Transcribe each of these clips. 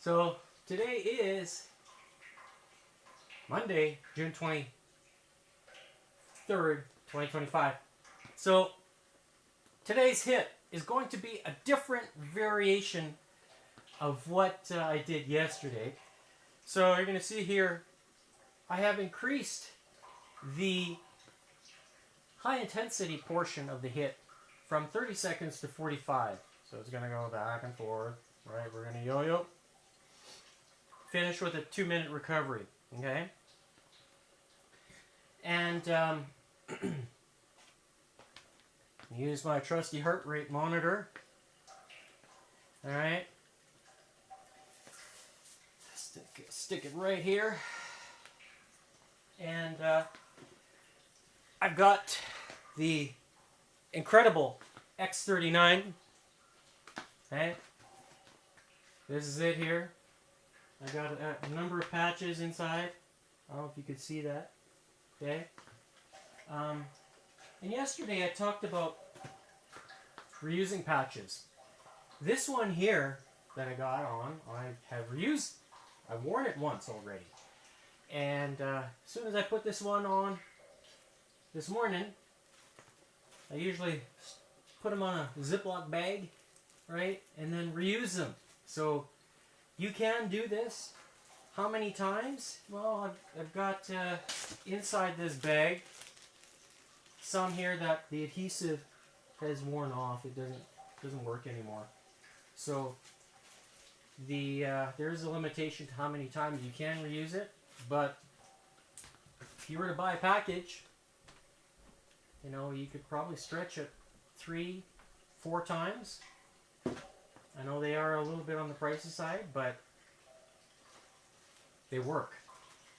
So today is Monday, June 23rd, 2025. So today's HIIT is going to be a different variation of what I did yesterday. So you're going to see here, I have increased the high intensity portion of the HIIT from 30 seconds to 45. So it's going to go back and forth, right? We're going to yo-yo. Finish with a 2-minute recovery, okay? And use my trusty heart rate monitor. All right. Stick it right here. And I've got the incredible X39. Okay. This is it here. I got a number of patches inside. I don't know if you could see that. Okay. And yesterday I talked about reusing patches. This one here that I got on, I have reused. I've worn it once already. And as soon as I put this one on this morning, I usually put them on a Ziploc bag, right? And then reuse them. So you can do this. How many times? Well, I've got inside this bag some here that the adhesive has worn off. It doesn't work anymore. So there's a limitation to how many times you can reuse it. But if you were to buy a package, you know, you could probably stretch it 3-4 times. I know they are a little bit on the pricey side, but they work.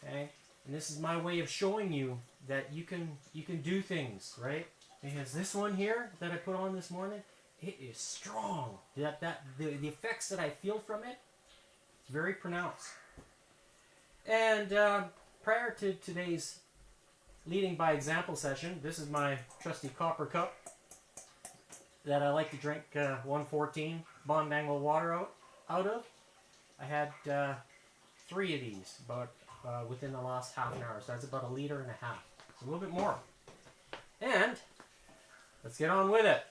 Okay? And this is my way of showing you that you can do things, right? Because this one here that I put on this morning, it is strong. The effects that I feel from it, it's very pronounced. And prior to today's leading by example session, this is my trusty copper cup that I like to drink 114 bond angle water out of. I had 3 of these about within the last half an hour, so that's about 1.5 liters. It's a little bit more. And let's get on with it.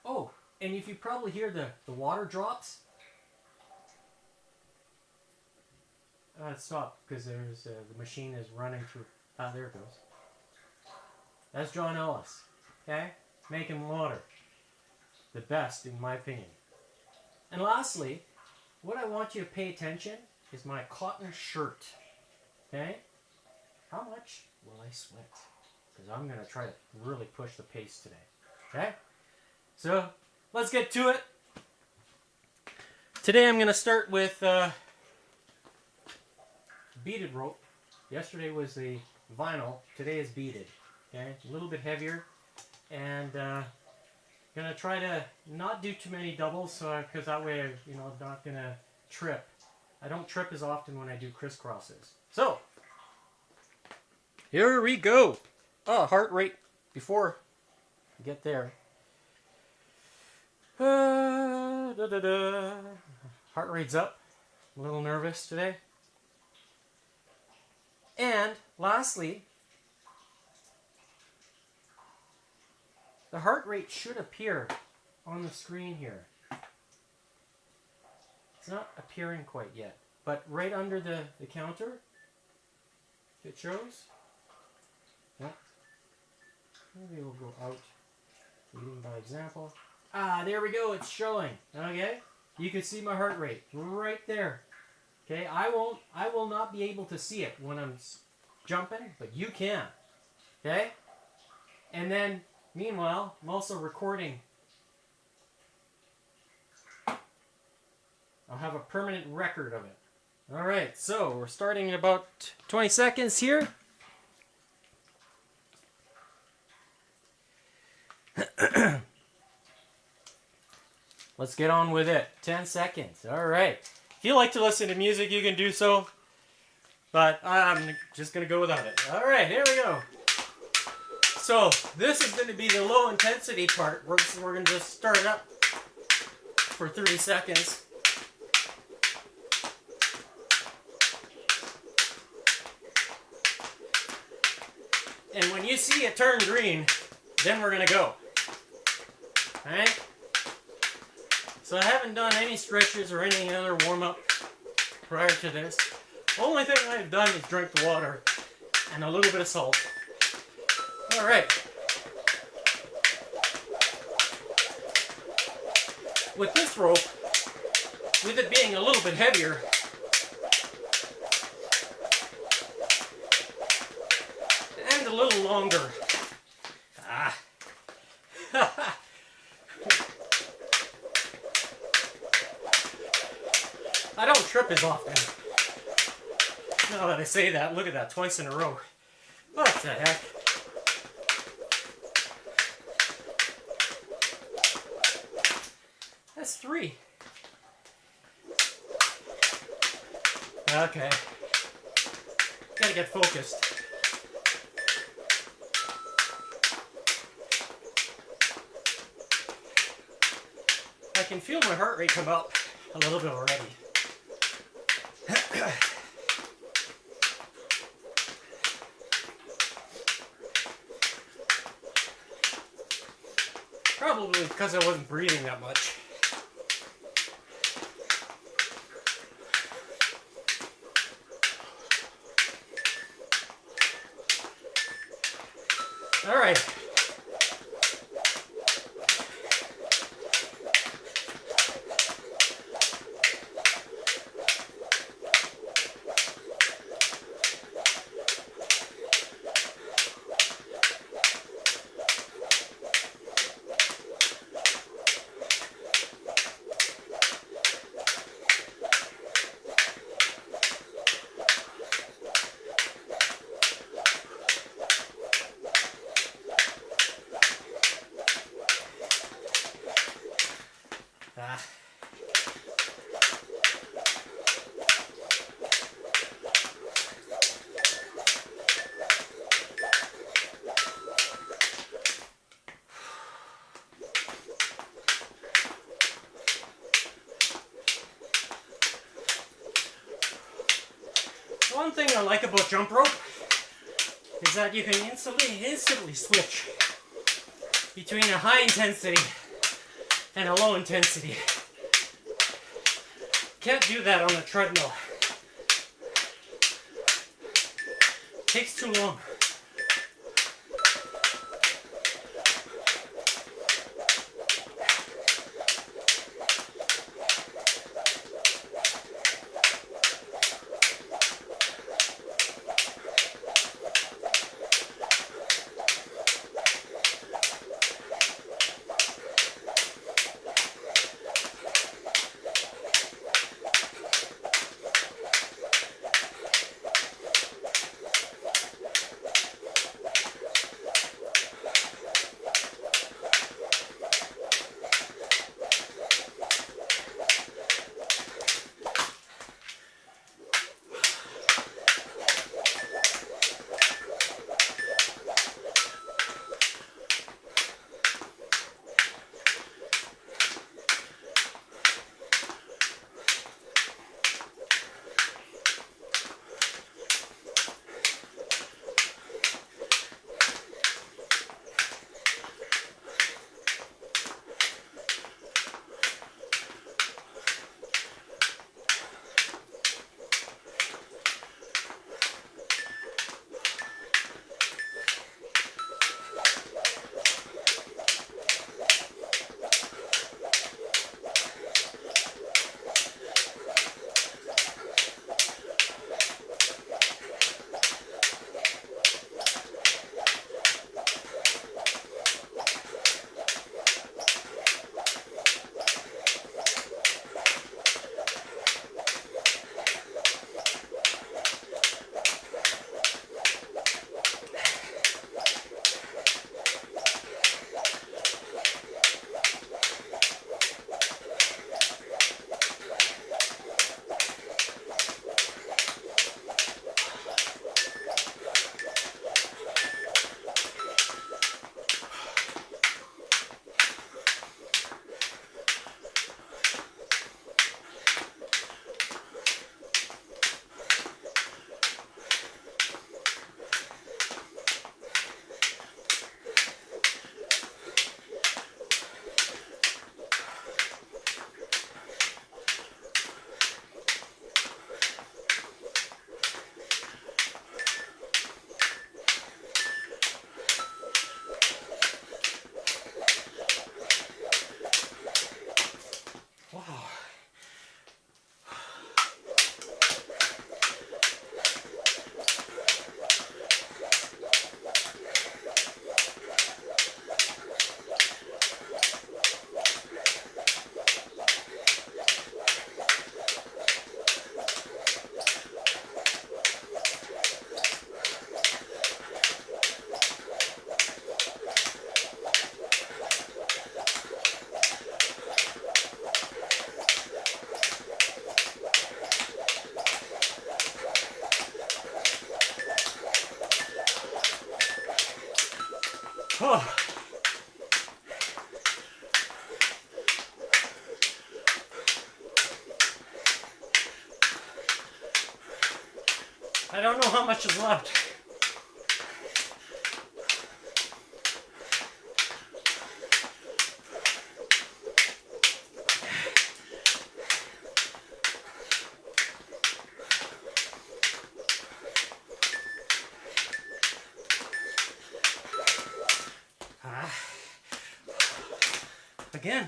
Oh, and if you probably hear the water drops, stop, because there's the machine is running through. There it goes. That's John Ellis. Okay, making water, the best in my opinion. And lastly, what I want you to pay attention is my cotton shirt. Okay, how much will I sweat? Because I'm gonna try to really push the pace today. Okay, so let's get to it. Today I'm gonna start with beaded rope. Yesterday was the vinyl. Today is beaded. Okay, a little bit heavier, and gonna try to not do too many doubles, because that way, I'm not gonna trip. I don't trip as often when I do crisscrosses. So here we go. Oh, heart rate before I get there. Heart rate's up. A little nervous today. And lastly, the heart rate should appear on the screen here. It's not appearing quite yet, but right under the counter, it shows. Yep. Maybe we'll go out, leading by example. There we go, it's showing. Okay, you can see my heart rate right there. Okay, I will not be able to see it when I'm jumping, but you can. Okay? And then, meanwhile, I'm also recording. I'll have a permanent record of it. Alright, so we're starting in about 20 seconds here. Let's get on with it. 10 seconds. Alright. If you like to listen to music, you can do so. But I'm just going to go without it. Alright, here we go. So, this is going to be the low intensity part. We're going to just start it up for 30 seconds. And when you see it turn green, then we're gonna go. Alright? So I haven't done any stretches or any other warm-up prior to this. The only thing I've done is drink the water and a little bit of salt. Alright. With this rope, with it being a little bit heavier, and a little longer. I don't trip as often. Now that I say that, look at that, twice in a row. What the heck? That's 3. Okay. Gotta get focused. I can feel my heart rate come up a little bit already. Probably because I wasn't breathing that much. All right. One thing I like about jump rope is that you can instantly switch between a high intensity and a low intensity. Can't do that on a treadmill. Takes too long. I don't know how much is left. Again.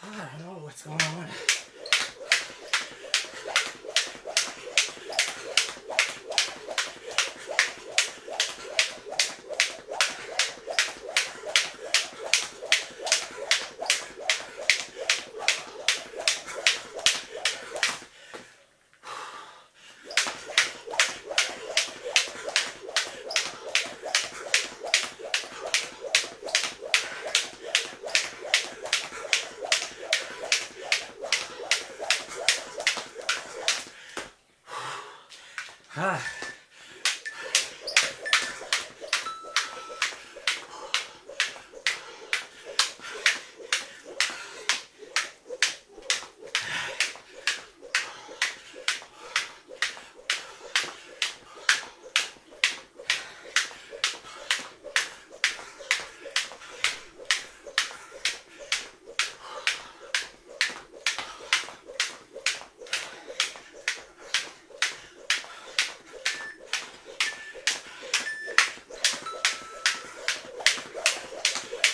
I don't know what's going on.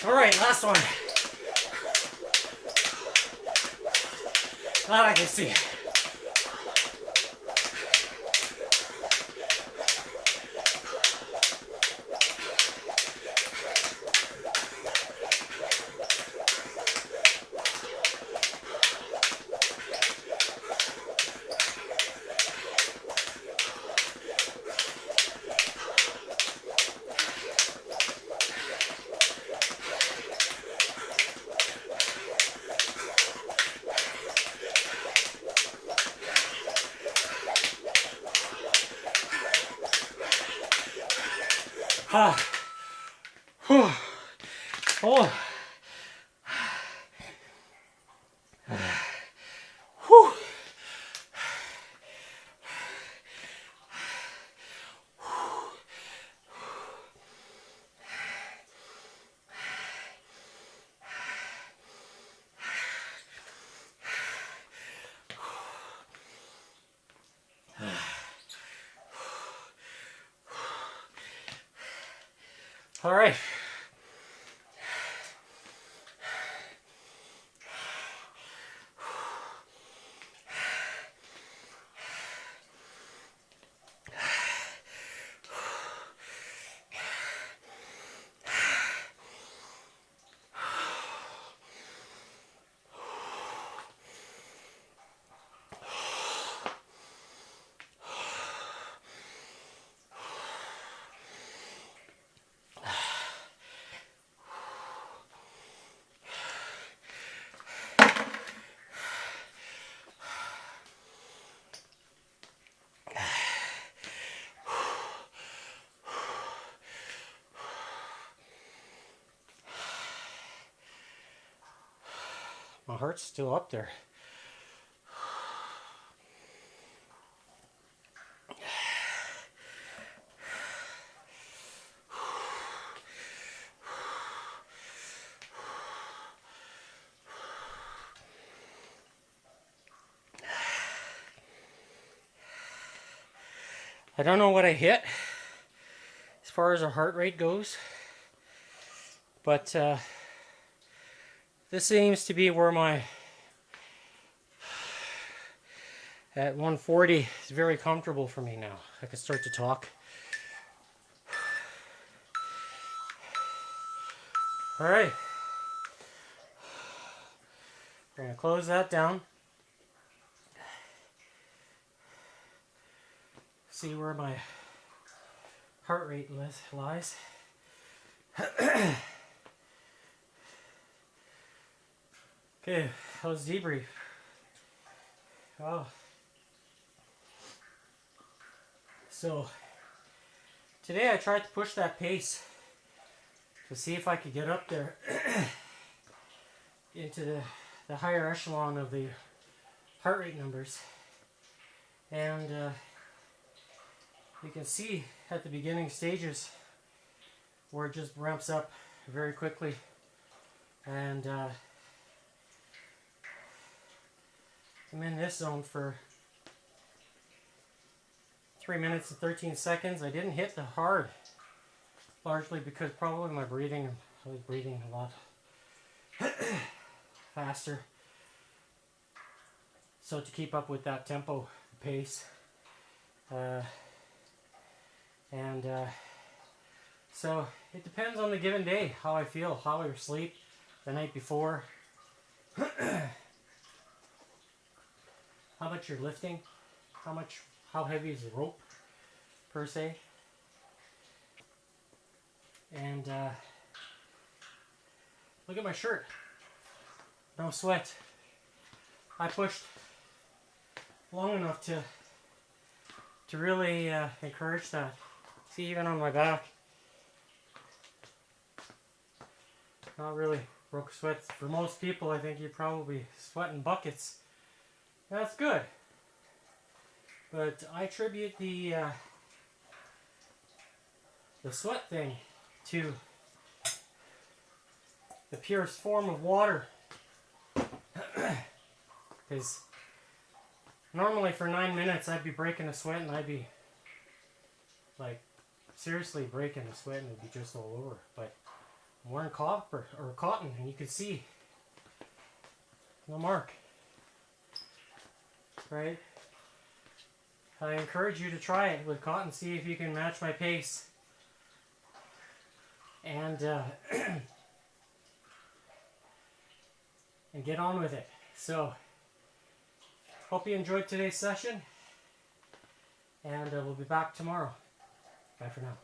All right, last one. That I can see. Oh. All right. My heart's still up there. I don't know what I hit as far as our heart rate goes, but this seems to be where my at 140 is very comfortable for me now. I can start to talk. All right, we're gonna close that down. See where my heart rate lies. Okay, how's debrief? Oh. So, today I tried to push that pace to see if I could get up there into the higher echelon of the heart rate numbers. And you can see at the beginning stages where it just ramps up very quickly. And I'm in this zone for 3 minutes and 13 seconds. I didn't hit the hard, largely because probably my breathing, I was breathing a lot faster. So to keep up with that tempo, pace, so it depends on the given day, how I feel, how I sleep the night before, how much you're lifting, how heavy is the rope, per se. And look at my shirt. No sweat. I pushed long enough to really encourage that. See, even on my back, not really broke sweat. For most people, I think you're probably sweating buckets. That's good. But I attribute the sweat thing to the purest form of water. Because normally for 9 minutes I'd be breaking a sweat, and I'd be like seriously breaking a sweat, and it'd be just all over. But I'm wearing copper or cotton, and you can see no mark. Right? I encourage you to try it with cotton. See if you can match my pace. And and get on with it. So, hope you enjoyed today's session, and we'll be back tomorrow. Bye for now.